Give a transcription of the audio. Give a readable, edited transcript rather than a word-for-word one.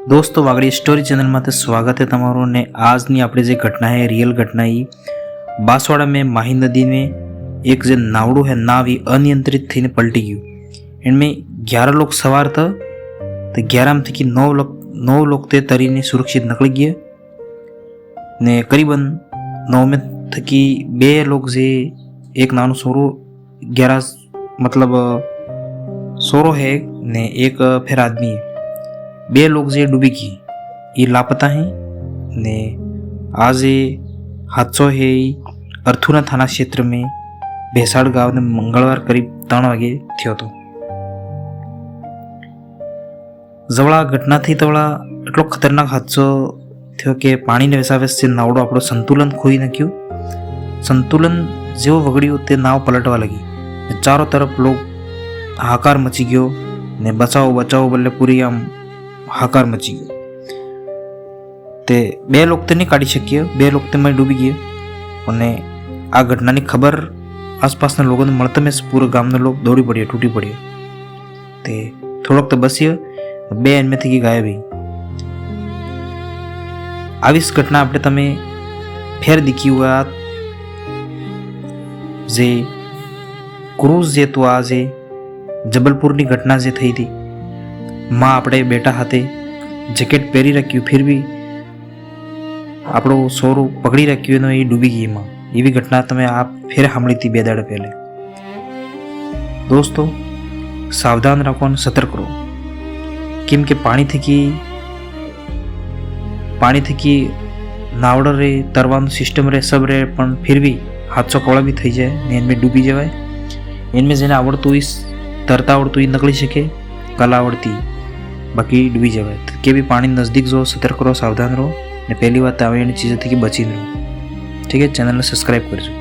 दोस्तों Wagdi story channel में स्वागत है तमारो ने आज नी आपणे जे घटना है रियल घटना ही बांसवाड़ा में माही नदी में एक जे नावड़ो है नाव ही अनियंत्रित थी पलटी गयु। इनमें 11 लोग सवार था तो 11 में थी 9 लोग ते तरीने सुरक्षित निकली गए ने करीबन 9 में थकी 2 लोग जे एक नानो सोरो 11 मतलब सोरो है ने एक फिर आदमी है। 2 लोग जे डूबी गई ये लापता हैं ने आज हादसो है अर्थुना थाना क्षेत्र में भेसाड़ गांव ने मंगलवार करीब 3 वागे थयो तो जवड़ा घटना थी तवड़ा एटलो खतरनाक हादसो थयो के पानी ने वेसावेस से नावड़ो आपणो संतुलन खोई नाख्यो। संतुलन जेवो वगड़्यो ते नाव पलटवा लगी। चारों तरफ लोग हाहाकार मची गयो ने बचाओ बचाओ बोले पूरी आम हाहाकार मची गयो। ते 2 लोग तो नहीं काढ़ी शक्य, 2 लोग तो मैं डूबी गए। અને આ ઘટનાની ખબર આસપાસના લોકોને મળતા મેં પૂરા ગામના લોક દોડી પડ્યા તૂટી પડ્યા તે થોડોક તો બસ્યો 2 એનમેથી की ગાયબ ही આવી ઘટના આપણે તમે ફેર દીખી हुआ જે ક્રૂઝ જે તો આ જે જબલપુરની ઘટના જે થઈ હતી માં આપણે બેટા હાથે જેકેટ પહેરી રાખ્યું फिर भी આપણો સોરો પકડી રાખ્યો ને એ ડૂબી ગઈ માં એવી ઘટના તમે આ ફેર સાંભળી હતી 2 દાડા પહેલે। दोस्तों सावधान रहो और सतर्क रहो केम के पानी थकी नावड़ रे तरवानो सिस्टम रे सब रे पण फिर भी हादसो कवड़ा भी थी जाए ने इनमें डूबी जाए। इनमें जेने आवड़तुं होय तरता आवड़तुं होय निकली सके, कला आवड़ती बाकी डूबी जाए। तो के भी पानी नजदीक जो सतर्क रहो सावधान रहो ने पहली बात आवी चीज़ों थी कि बची रहो। ठीक है, चैनल ने सब्सक्राइब करजो।